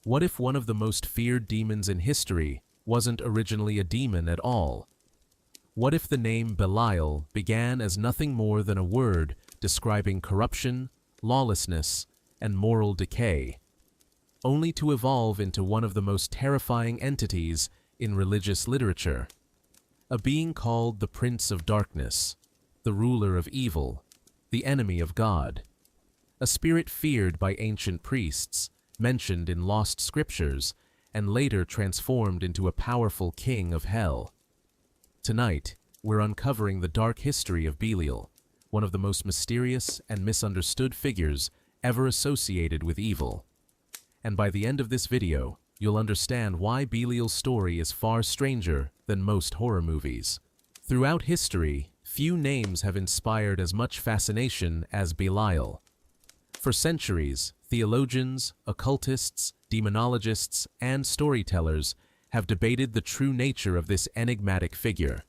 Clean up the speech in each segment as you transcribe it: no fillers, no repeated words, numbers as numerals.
What if one of the most feared demons in history wasn't originally a demon at all? What if the name Belial began as nothing more than a word describing corruption, lawlessness, and moral decay, only to evolve into one of the most terrifying entities in religious literature? A being called the Prince of Darkness, the ruler of evil, the enemy of God. A spirit feared by ancient priests, mentioned in lost scriptures, and later transformed into a powerful king of hell. Tonight, we're uncovering the dark history of Belial, one of the most mysterious and misunderstood figures ever associated with evil. And by the end of this video, you'll understand why Belial's story is far stranger than most horror movies. Throughout history, few names have inspired as much fascination as Belial. For centuries, theologians, occultists, demonologists, and storytellers have debated the true nature of this enigmatic figure.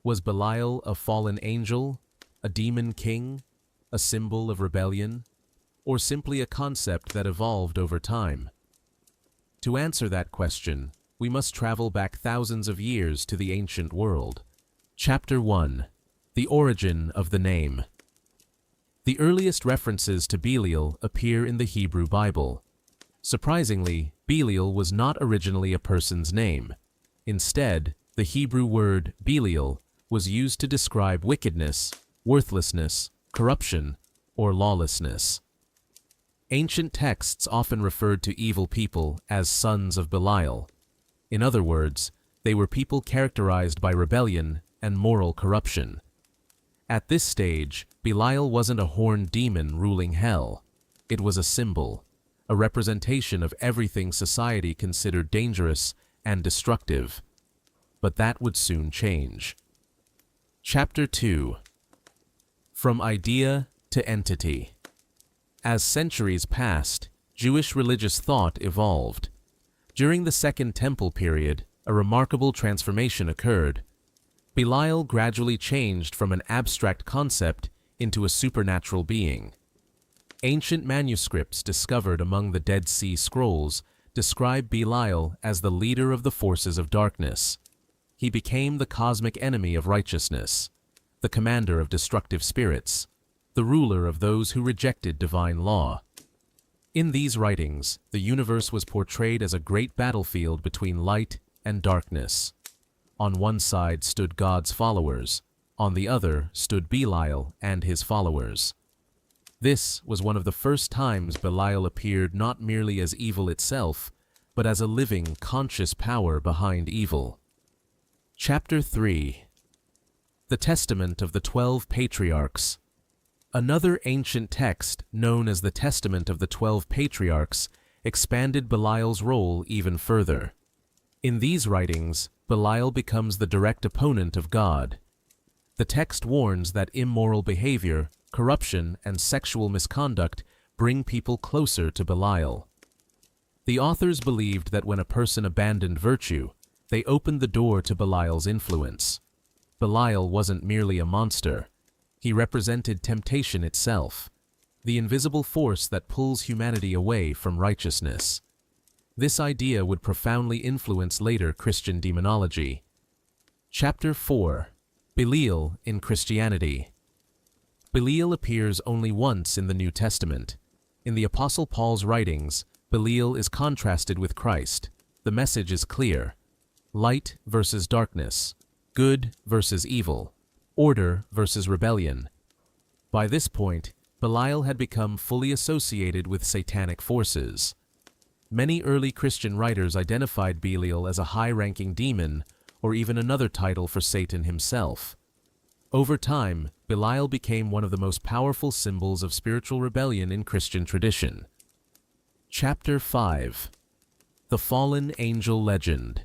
Was Belial a fallen angel, a demon king, a symbol of rebellion, or simply a concept that evolved over time? To answer that question, we must travel back thousands of years to the ancient world. Chapter 1. The Origin of the Name. The earliest references to Belial appear in the Hebrew Bible. Surprisingly, Belial was not originally a person's name. Instead, the Hebrew word Belial was used to describe wickedness, worthlessness, corruption, or lawlessness. Ancient texts often referred to evil people as sons of Belial. In other words, they were people characterized by rebellion and moral corruption. At this stage, Belial wasn't a horned demon ruling hell. It was a symbol, a representation of everything society considered dangerous and destructive. But that would soon change. Chapter 2. From Idea to Entity. As centuries passed, Jewish religious thought evolved. During the Second Temple period, a remarkable transformation occurred. Belial gradually changed from an abstract concept into a supernatural being. Ancient manuscripts discovered among the Dead Sea Scrolls describe Belial as the leader of the forces of darkness. He became the cosmic enemy of righteousness, the commander of destructive spirits, the ruler of those who rejected divine law. In these writings, the universe was portrayed as a great battlefield between light and darkness. On one side stood God's followers, on the other stood Belial and his followers. This was one of the first times Belial appeared not merely as evil itself, but as a living, conscious power behind evil. Chapter 3. The Testament of the 12 Patriarchs. Another ancient text, known as the Testament of the 12 Patriarchs, expanded Belial's role even further. In these writings, Belial becomes the direct opponent of God. The text warns that immoral behavior, corruption, and sexual misconduct bring people closer to Belial. The authors believed that when a person abandoned virtue, they opened the door to Belial's influence. Belial wasn't merely a monster. He represented temptation itself, the invisible force that pulls humanity away from righteousness. This idea would profoundly influence later Christian demonology. Chapter 4. Belial in Christianity. Belial appears only once in the New Testament. In the Apostle Paul's writings, Belial is contrasted with Christ. The message is clear: light versus darkness, good versus evil, order versus rebellion. By this point, Belial had become fully associated with satanic forces. Many early Christian writers identified Belial as a high-ranking demon, or even another title for Satan himself. Over time, Belial became one of the most powerful symbols of spiritual rebellion in Christian tradition. Chapter 5. The Fallen Angel Legend.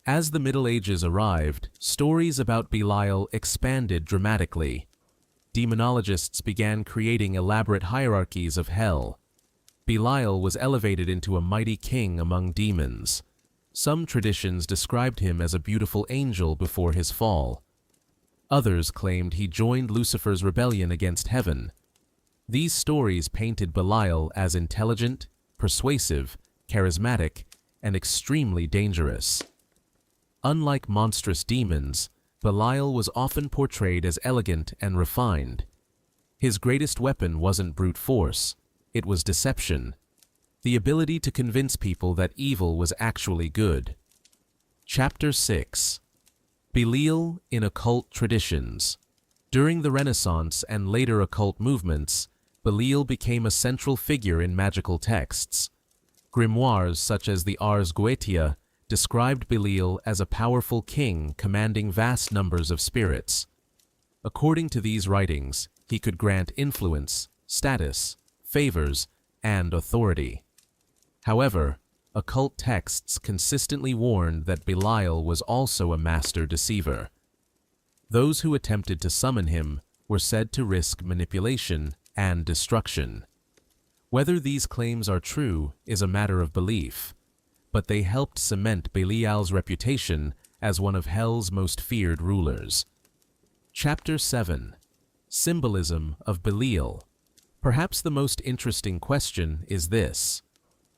As the Middle Ages arrived, stories about Belial expanded dramatically. Demonologists began creating elaborate hierarchies of hell. Belial was elevated into a mighty king among demons. Some traditions described him as a beautiful angel before his fall. Others claimed he joined Lucifer's rebellion against heaven. These stories painted Belial as intelligent, persuasive, charismatic, and extremely dangerous. Unlike monstrous demons, Belial was often portrayed as elegant and refined. His greatest weapon wasn't brute force, it was deception, the ability to convince people that evil was actually good. Chapter 6. Belial in Occult Traditions. During the Renaissance and later occult movements, Belial became a central figure in magical texts. Grimoires such as the Ars Goetia described Belial as a powerful king commanding vast numbers of spirits. According to these writings, he could grant influence, status, favors, and authority. However, occult texts consistently warned that Belial was also a master deceiver. Those who attempted to summon him were said to risk manipulation and destruction. Whether these claims are true is a matter of belief, but they helped cement Belial's reputation as one of hell's most feared rulers. Chapter 7. Symbolism of Belial. Perhaps the most interesting question is this: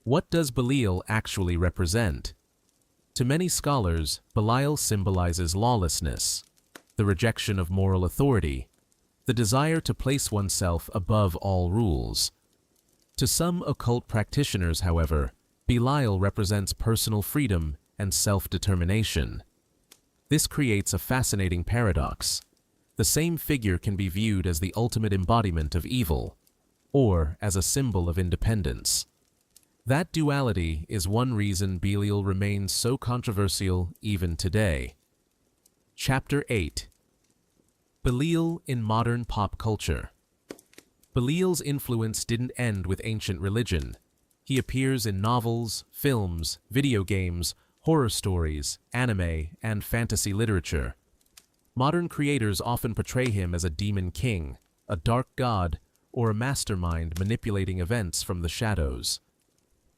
what does Belial actually represent? To many scholars, Belial symbolizes lawlessness, the rejection of moral authority, the desire to place oneself above all rules. To some occult practitioners, however, Belial represents personal freedom and self-determination. This creates a fascinating paradox. The same figure can be viewed as the ultimate embodiment of evil, or as a symbol of independence. That duality is one reason Belial remains so controversial even today. Chapter 8. Belial in modern pop culture. Belial's influence didn't end with ancient religion. He appears in novels, films, video games, horror stories, anime, and fantasy literature. Modern creators often portray him as a demon king, a dark god, or a mastermind manipulating events from the shadows.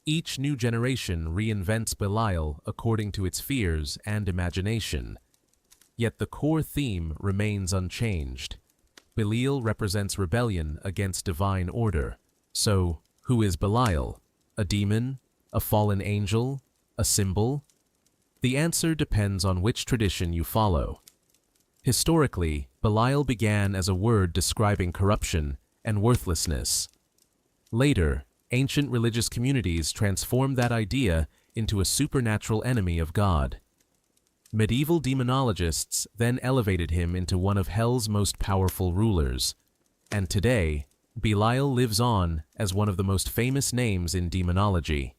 Each new generation reinvents Belial according to its fears and imagination. Yet the core theme remains unchanged. Belial represents rebellion against divine order. So, who is Belial? A demon? A fallen angel? A symbol? The answer depends on which tradition you follow. Historically, Belial began as a word describing corruption and worthlessness. Later, ancient religious communities transformed that idea into a supernatural enemy of God. Medieval demonologists then elevated him into one of hell's most powerful rulers. And today, Belial lives on as one of the most famous names in demonology.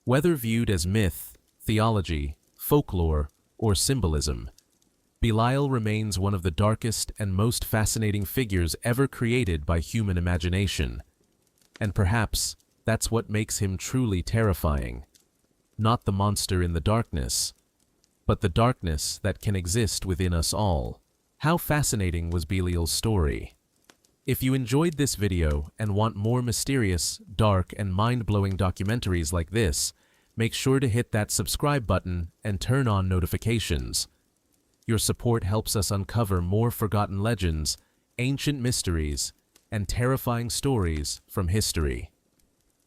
Whether viewed as myth, theology, folklore, or symbolism, Belial remains one of the darkest and most fascinating figures ever created by human imagination. And perhaps that's what makes him truly terrifying. Not the monster in the darkness, but the darkness that can exist within us all. How fascinating was Belial's story? If you enjoyed this video and want more mysterious, dark, and mind-blowing documentaries like this, make sure to hit that subscribe button and turn on notifications. Your support helps us uncover more forgotten legends, ancient mysteries, and terrifying stories from history.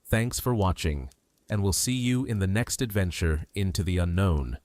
Thanks for watching, and we'll see you in the next adventure into the unknown.